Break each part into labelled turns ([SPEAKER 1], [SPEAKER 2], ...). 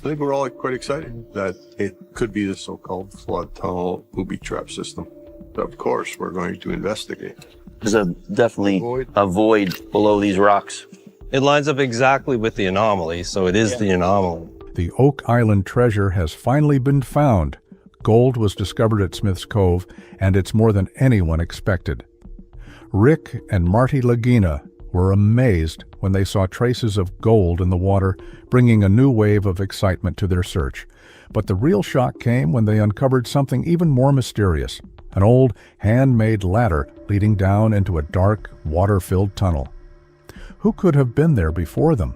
[SPEAKER 1] think we're all quite excited that it could be the so-called flood tunnel booby trap system. Of course, we're going to investigate.
[SPEAKER 2] There's definitely a void below these rocks.
[SPEAKER 3] It lines up exactly with the anomaly, so it is the anomaly.
[SPEAKER 4] The Oak Island treasure has finally been found. Gold was discovered at Smith's Cove, and it's more than anyone expected. Rick and Marty Lagina were amazed when they saw traces of gold in the water, bringing a new wave of excitement to their search. But the real shock came when they uncovered something even more mysterious, an old handmade ladder leading down into a dark, water-filled tunnel. Who could have been there before them?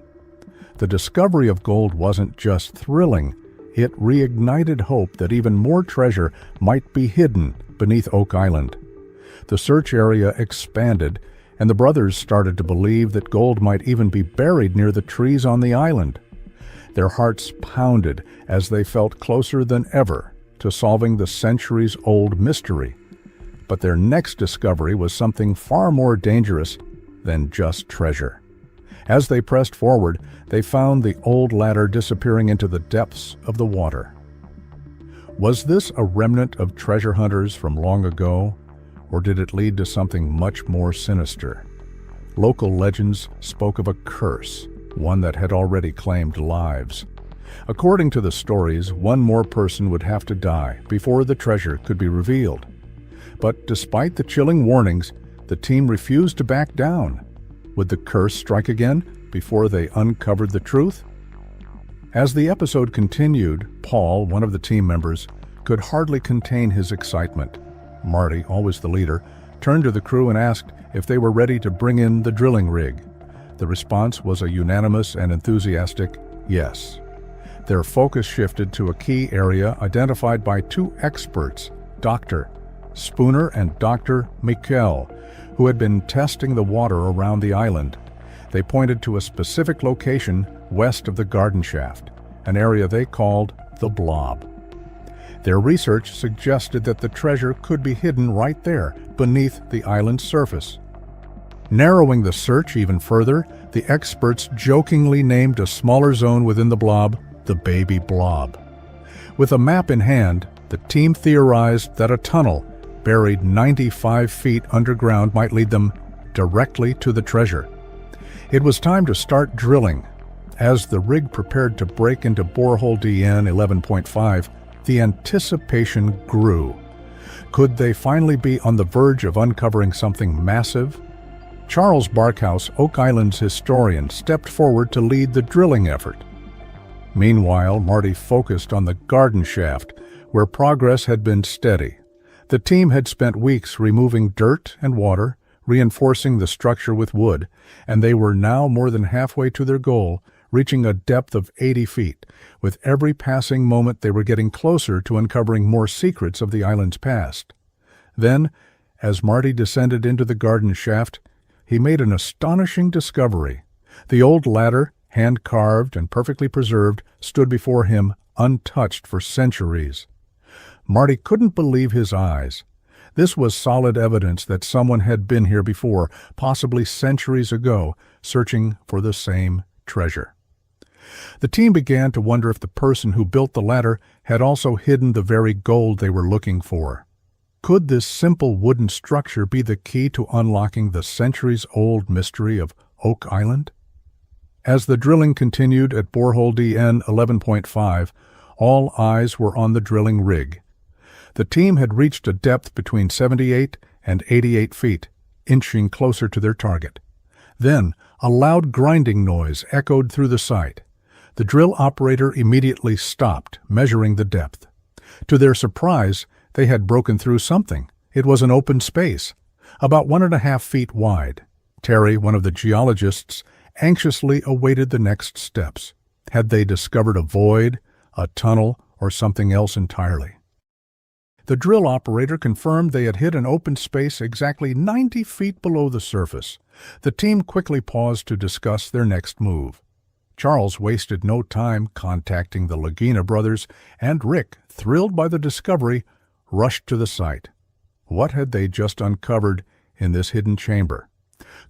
[SPEAKER 4] The discovery of gold wasn't just thrilling, it reignited hope that even more treasure might be hidden beneath Oak Island. The search area expanded, and the brothers started to believe that gold might even be buried near the trees on the island. Their hearts pounded as they felt closer than ever to solving the centuries-old mystery. But their next discovery was something far more dangerous than just treasure. As they pressed forward, they found the old ladder disappearing into the depths of the water. Was this a remnant of treasure hunters from long ago, or did it lead to something much more sinister? Local legends spoke of a curse, one that had already claimed lives. According to the stories, one more person would have to die before the treasure could be revealed. But despite the chilling warnings, the team refused to back down. Would the curse strike again before they uncovered the truth? As the episode continued, Paul, one of the team members, could hardly contain his excitement. Marty, always the leader, turned to the crew and asked if they were ready to bring in the drilling rig. The response was a unanimous and enthusiastic yes. Their focus shifted to a key area identified by two experts, Dr. Spooner and Dr. Mikkel, who had been testing the water around the island. They pointed to a specific location west of the garden shaft, an area they called the blob. Their research suggested that the treasure could be hidden right there, beneath the island's surface. Narrowing the search even further, the experts jokingly named a smaller zone within the blob the baby blob. With a map in hand, the team theorized that a tunnel buried 95 feet underground might lead them directly to the treasure. It was time to start drilling. As the rig prepared to break into borehole DN 11.5, the anticipation grew. Could they finally be on the verge of uncovering something massive? Charles Barkhouse, Oak Island's historian, stepped forward to lead the drilling effort. Meanwhile, Marty focused on the garden shaft, where progress had been steady. The team had spent weeks removing dirt and water, reinforcing the structure with wood, and they were now more than halfway to their goal, reaching a depth of 80 feet. With every passing moment, they were getting closer to uncovering more secrets of the island's past. Then, as Marty descended into the garden shaft, he made an astonishing discovery. The old ladder, hand-carved and perfectly preserved, stood before him untouched for centuries. Marty couldn't believe his eyes. This was solid evidence that someone had been here before, possibly centuries ago, searching for the same treasure. The team began to wonder if the person who built the ladder had also hidden the very gold they were looking for. Could this simple wooden structure be the key to unlocking the centuries-old mystery of Oak Island? As the drilling continued at borehole DN 11.5, all eyes were on the drilling rig. The team had reached a depth between 78 and 88 feet, inching closer to their target. Then, a loud grinding noise echoed through the site. The drill operator immediately stopped, measuring the depth. To their surprise, they had broken through something. It was an open space, about 1.5 feet wide. Terry, one of the geologists, anxiously awaited the next steps. Had they discovered a void, a tunnel, or something else entirely? The drill operator confirmed they had hit an open space exactly 90 feet below the surface. The team quickly paused to discuss their next move. Charles wasted no time contacting the Lagina brothers, and Rick, thrilled by the discovery, rushed to the site. What had they just uncovered in this hidden chamber?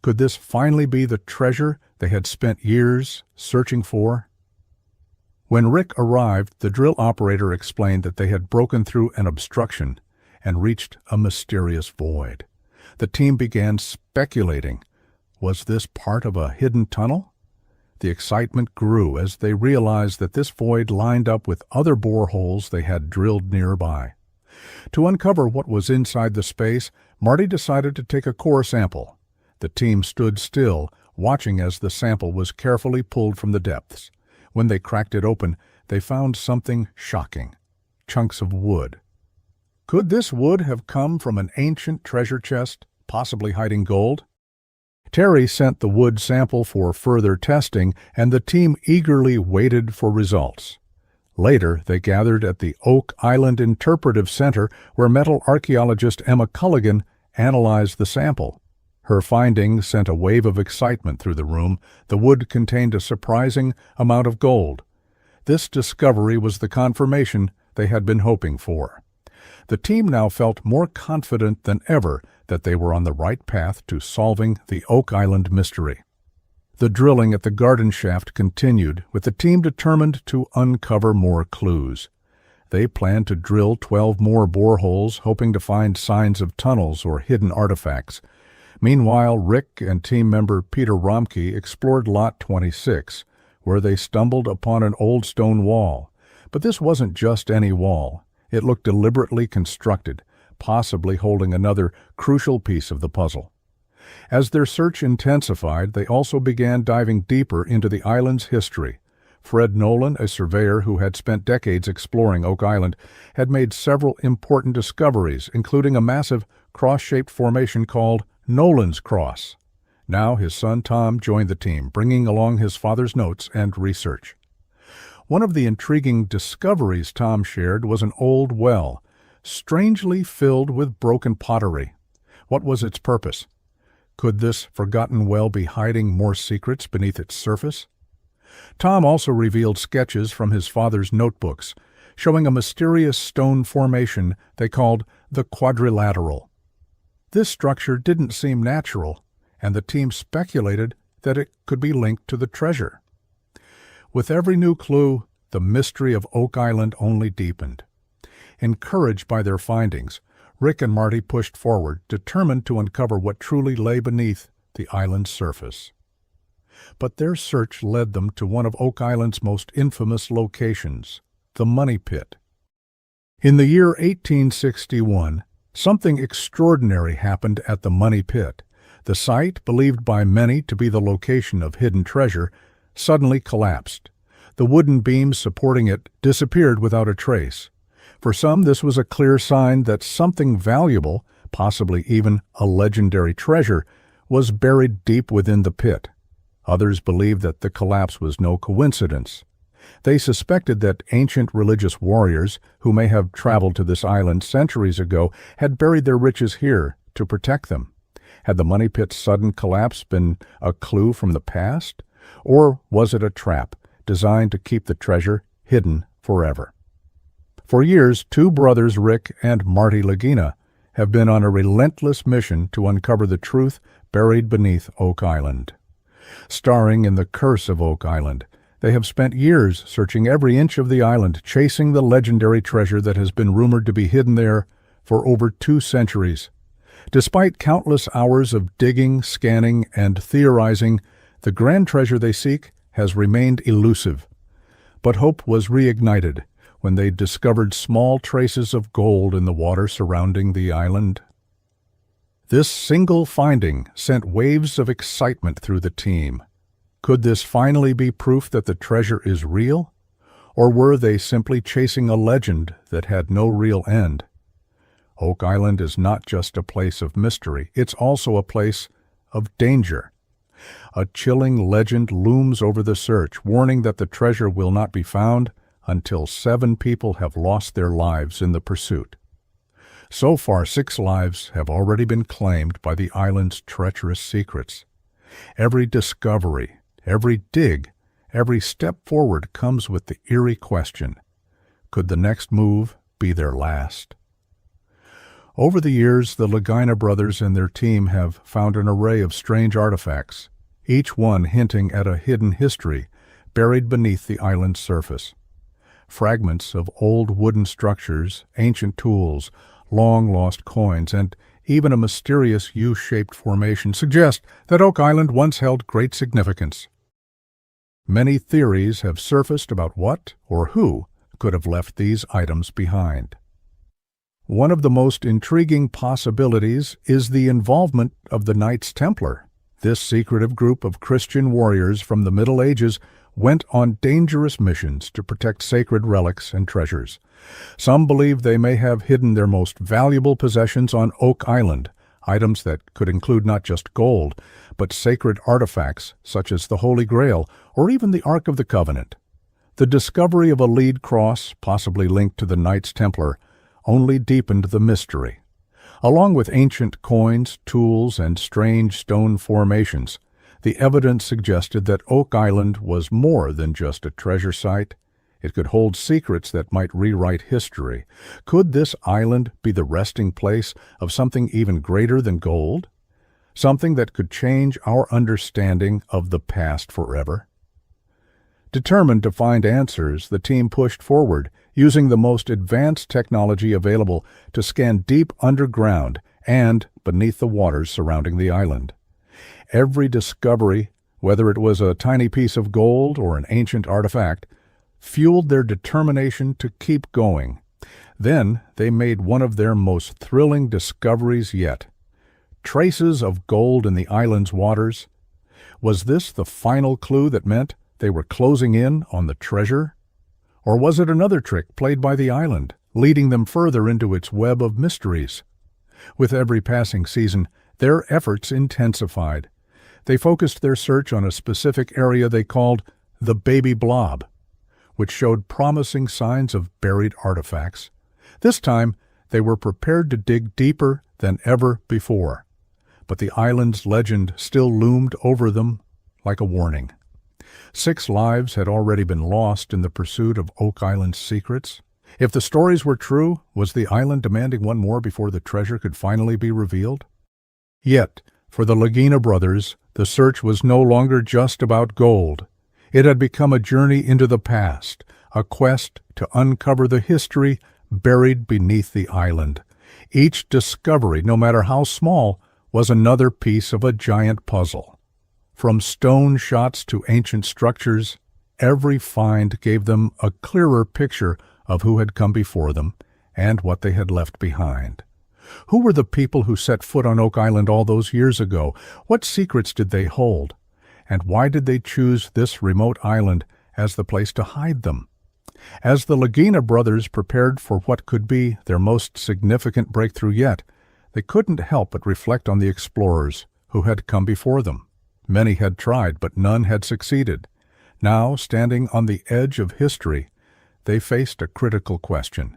[SPEAKER 4] Could this finally be the treasure they had spent years searching for? When Rick arrived, the drill operator explained that they had broken through an obstruction and reached a mysterious void. The team began speculating. Was this part of a hidden tunnel? The excitement grew as they realized that this void lined up with other boreholes they had drilled nearby. To uncover what was inside the space, Marty decided to take a core sample. The team stood still, watching as the sample was carefully pulled from the depths. When they cracked it open, they found something shocking: chunks of wood. Could this wood have come from an ancient treasure chest, possibly hiding gold? Terry sent the wood sample for further testing, and the team eagerly waited for results. Later, they gathered at the Oak Island Interpretive Center, where metal archaeologist Emma Culligan analyzed the sample. Her findings sent a wave of excitement through the room. The wood contained a surprising amount of gold. This discovery was the confirmation they had been hoping for. The team now felt more confident than ever that they were on the right path to solving the Oak Island mystery. The drilling at the garden shaft continued, with the team determined to uncover more clues. They planned to drill 12 more boreholes, hoping to find signs of tunnels or hidden artifacts. Meanwhile, Rick and team member Peter Romke explored Lot 26, where they stumbled upon an old stone wall. But this wasn't just any wall. It looked deliberately constructed, possibly holding another crucial piece of the puzzle. As their search intensified, they also began diving deeper into the island's history. Fred Nolan, a surveyor who had spent decades exploring Oak Island, had made several important discoveries, including a massive cross-shaped formation called Nolan's Cross. Now his son Tom joined the team, bringing along his father's notes and research. One of the intriguing discoveries Tom shared was an old well, strangely filled with broken pottery. What was its purpose? Could this forgotten well be hiding more secrets beneath its surface? Tom also revealed sketches from his father's notebooks, showing a mysterious stone formation they called the quadrilateral. This structure didn't seem natural, and the team speculated that it could be linked to the treasure. With every new clue, the mystery of Oak Island only deepened. Encouraged by their findings, Rick and Marty pushed forward, determined to uncover what truly lay beneath the island's surface. But their search led them to one of Oak Island's most infamous locations, the Money Pit. In the year 1861, something extraordinary happened at the Money Pit. The site, believed by many to be the location of hidden treasure, suddenly collapsed. The wooden beams supporting it disappeared without a trace. For some, this was a clear sign that something valuable, possibly even a legendary treasure, was buried deep within the pit. Others believed that the collapse was no coincidence. They suspected that ancient religious warriors, who may have traveled to this island centuries ago, had buried their riches here to protect them. Had the Money Pit's sudden collapse been a clue from the past? Or was it a trap designed to keep the treasure hidden forever? For years, two brothers, Rick and Marty Lagina, have been on a relentless mission to uncover the truth buried beneath Oak Island. Starring in The Curse of Oak Island, they have spent years searching every inch of the island, chasing the legendary treasure that has been rumored to be hidden there for over 2 centuries. Despite countless hours of digging, scanning, and theorizing, the grand treasure they seek has remained elusive. But hope was reignited when they discovered small traces of gold in the water surrounding the island. This single finding sent waves of excitement through the team. Could this finally be proof that the treasure is real? Or were they simply chasing a legend that had no real end? Oak Island is not just a place of mystery, it's also a place of danger. A chilling legend looms over the search, warning that the treasure will not be found until 7 people have lost their lives in the pursuit. So far, 6 lives have already been claimed by the island's treacherous secrets. Every discovery, every dig, every step forward comes with the eerie question: could the next move be their last? Over the years, the Lagina brothers and their team have found an array of strange artifacts, each one hinting at a hidden history buried beneath the island's surface. Fragments of old wooden structures, ancient tools, long-lost coins, and even a mysterious U-shaped formation suggest that Oak Island once held great significance. Many theories have surfaced about what or who could have left these items behind. One of the most intriguing possibilities is the involvement of the Knights Templar. This secretive group of Christian warriors from the Middle Ages went on dangerous missions to protect sacred relics and treasures. Some believe they may have hidden their most valuable possessions on Oak Island, items that could include not just gold, but sacred artifacts such as the Holy Grail or even the Ark of the Covenant. The discovery of a lead cross, possibly linked to the Knights Templar, only deepened the mystery. Along with ancient coins, tools, and strange stone formations, the evidence suggested that Oak Island was more than just a treasure site. It could hold secrets that might rewrite history. Could this island be the resting place of something even greater than gold? Something that could change our understanding of the past forever? Determined to find answers, the team pushed forward, using the most advanced technology available to scan deep underground and beneath the waters surrounding the island. Every discovery, whether it was a tiny piece of gold or an ancient artifact, fueled their determination to keep going. Then they made one of their most thrilling discoveries yet. Traces of gold in the island's waters. Was this the final clue that meant they were closing in on the treasure? Or was it another trick played by the island, leading them further into its web of mysteries? With every passing season, their efforts intensified. They focused their search on a specific area they called the baby blob, which showed promising signs of buried artifacts. This time, they were prepared to dig deeper than ever before. But the island's legend still loomed over them like a warning. 6 lives had already been lost in the pursuit of Oak Island's secrets. If the stories were true, was the island demanding one more before the treasure could finally be revealed? Yet, for the Lagina brothers, the search was no longer just about gold. It had become a journey into the past, a quest to uncover the history buried beneath the island. Each discovery, no matter how small, was another piece of a giant puzzle. From stone shots to ancient structures, every find gave them a clearer picture of who had come before them and what they had left behind. Who were the people who set foot on Oak Island all those years ago? What secrets did they hold? And why did they choose this remote island as the place to hide them? As the Lagina brothers prepared for what could be their most significant breakthrough yet, they couldn't help but reflect on the explorers who had come before them. Many had tried, but none had succeeded. Now, standing on the edge of history, they faced a critical question.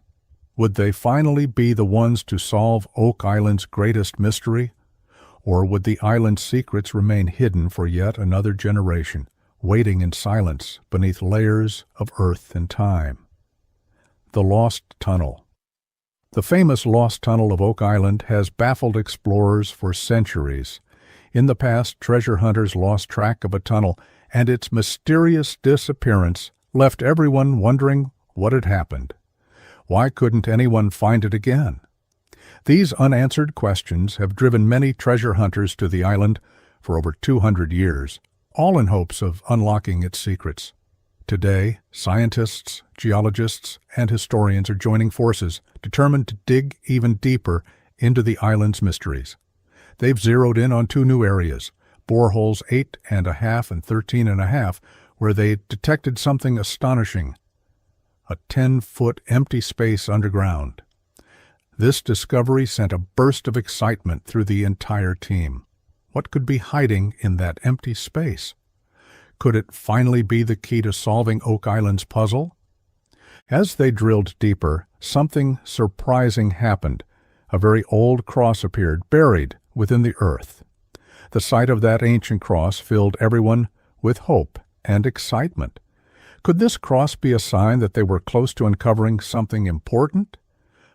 [SPEAKER 4] Would they finally be the ones to solve Oak Island's greatest mystery? Or would the island's secrets remain hidden for yet another generation, waiting in silence beneath layers of earth and time? The Lost Tunnel. The famous Lost Tunnel of Oak Island has baffled explorers for centuries. In the past, treasure hunters lost track of a tunnel, and its mysterious disappearance left everyone wondering what had happened. Why couldn't anyone find it again? These unanswered questions have driven many treasure hunters to the island for over 200 years, all in hopes of unlocking its secrets. Today, scientists, geologists, and historians are joining forces, determined to dig even deeper into the island's mysteries. They've zeroed in on 2 new areas, boreholes 8.5 and 13.5, where they detected something astonishing: a 10-foot empty space underground. This discovery sent a burst of excitement through the entire team. What could be hiding in that empty space? Could it finally be the key to solving Oak Island's puzzle? As they drilled deeper, something surprising happened. A very old cross appeared, buried within the earth. The sight of that ancient cross filled everyone with hope and excitement. Could this cross be a sign that they were close to uncovering something important?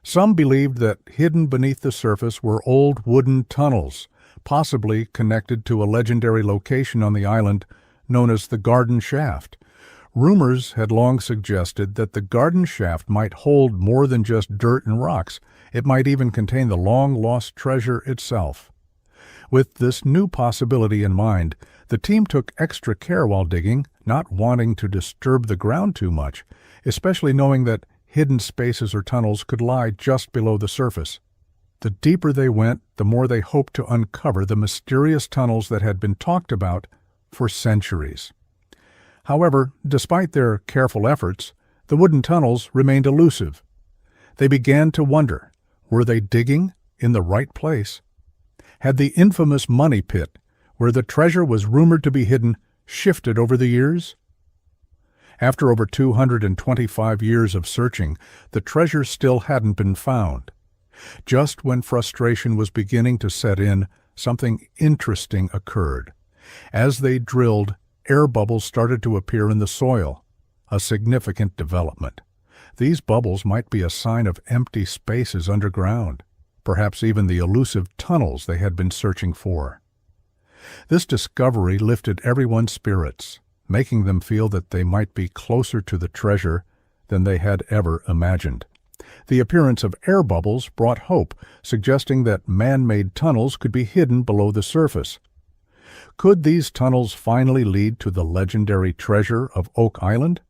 [SPEAKER 4] Some believed that hidden beneath the surface were old wooden tunnels, possibly connected to a legendary location on the island known as the Garden Shaft. Rumors had long suggested that the garden shaft might hold more than just dirt and rocks. It might even contain the long-lost treasure itself. With this new possibility in mind, the team took extra care while digging, not wanting to disturb the ground too much, especially knowing that hidden spaces or tunnels could lie just below the surface. The deeper they went, the more they hoped to uncover the mysterious tunnels that had been talked about for centuries. However, despite their careful efforts, the wooden tunnels remained elusive. They began to wonder, were they digging in the right place? Had the infamous money pit, where the treasure was rumored to be hidden, shifted over the years? After over 225 years of searching, the treasure still hadn't been found. Just when frustration was beginning to set in, something interesting occurred. As they drilled, air bubbles started to appear in the soil, a significant development. These bubbles might be a sign of empty spaces underground, perhaps even the elusive tunnels they had been searching for. This discovery lifted everyone's spirits, making them feel that they might be closer to the treasure than they had ever imagined. The appearance of air bubbles brought hope, suggesting that man-made tunnels could be hidden below the surface. Could these tunnels finally lead to the legendary treasure of Oak Island?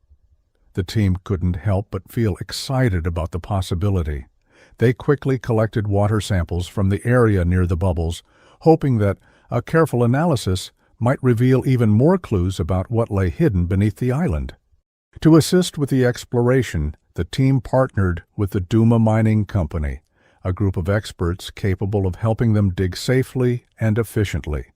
[SPEAKER 4] The team couldn't help but feel excited about the possibility. They quickly collected water samples from the area near the bubbles, hoping that a careful analysis might reveal even more clues about what lay hidden beneath the island. To assist with the exploration, the team partnered with the Duma Mining Company, a group of experts capable of helping them dig safely and efficiently.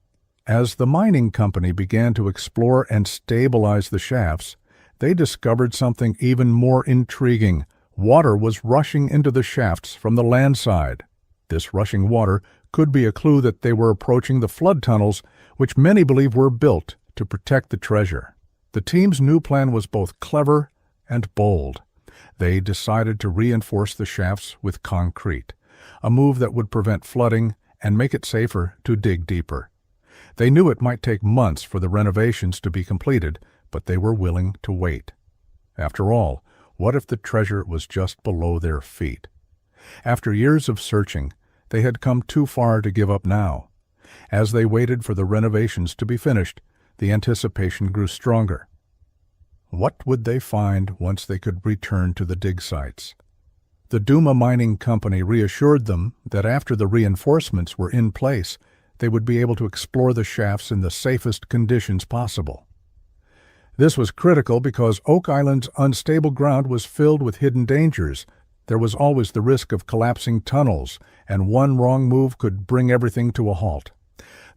[SPEAKER 4] As the mining company began to explore and stabilize the shafts, they discovered something even more intriguing. Water was rushing into the shafts from the land side. This rushing water could be a clue that they were approaching the flood tunnels, which many believe were built to protect the treasure. The team's new plan was both clever and bold. They decided to reinforce the shafts with concrete, a move that would prevent flooding and make it safer to dig deeper. They knew it might take months for the renovations to be completed, but they were willing to wait. After all, what if the treasure was just below their feet? After years of searching, they had come too far to give up now. As they waited for the renovations to be finished, the anticipation grew stronger. What would they find once they could return to the dig sites? The Duma Mining Company reassured them that after the reinforcements were in place, they would be able to explore the shafts in the safest conditions possible. This was critical because Oak Island's unstable ground was filled with hidden dangers. There was always the risk of collapsing tunnels, and one wrong move could bring everything to a halt.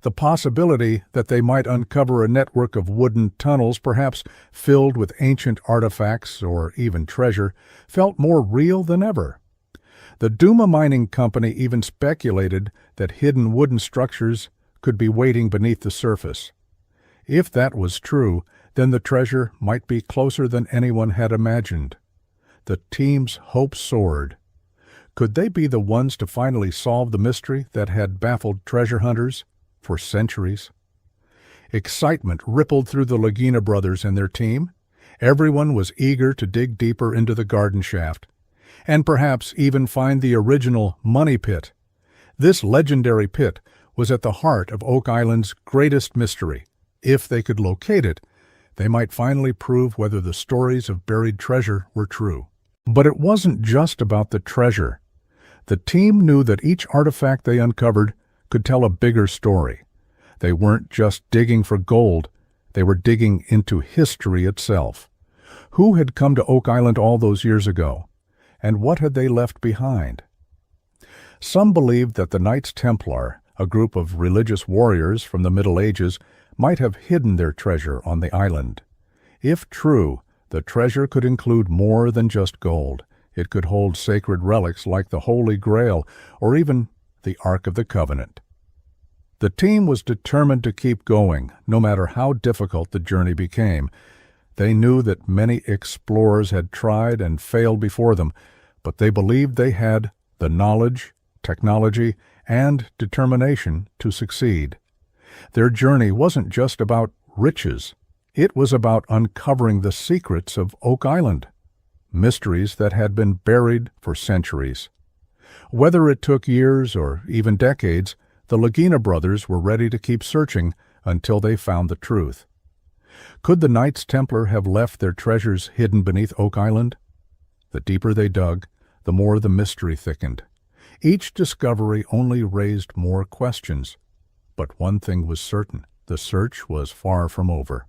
[SPEAKER 4] The possibility that they might uncover a network of wooden tunnels, perhaps filled with ancient artifacts or even treasure, felt more real than ever. The Duma Mining Company even speculated that hidden wooden structures could be waiting beneath the surface. If that was true, then the treasure might be closer than anyone had imagined. The team's hopes soared. Could they be the ones to finally solve the mystery that had baffled treasure hunters for centuries? Excitement rippled through the Lagina brothers and their team. Everyone was eager to dig deeper into the garden shaft, and perhaps even find the original money pit. This legendary pit was at the heart of Oak Island's greatest mystery. If they could locate it, they might finally prove whether the stories of buried treasure were true. But it wasn't just about the treasure. The team knew that each artifact they uncovered could tell a bigger story. They weren't just digging for gold, they were digging into history itself. Who had come to Oak Island all those years ago? And what had they left behind? Some believed that the Knights Templar, a group of religious warriors from the Middle Ages, might have hidden their treasure on the island. If true, the treasure could include more than just gold. It could hold sacred relics like the Holy Grail or even the Ark of the Covenant. The team was determined to keep going, no matter how difficult the journey became. They knew that many explorers had tried and failed before them, but they believed they had the knowledge, technology, and determination to succeed. Their journey wasn't just about riches. It was about uncovering the secrets of Oak Island, mysteries that had been buried for centuries. Whether it took years or even decades, the Lagina brothers were ready to keep searching until they found the truth. Could the Knights Templar have left their treasures hidden beneath Oak Island? The deeper they dug, the more the mystery thickened. Each discovery only raised more questions. But one thing was certain: the search was far from over.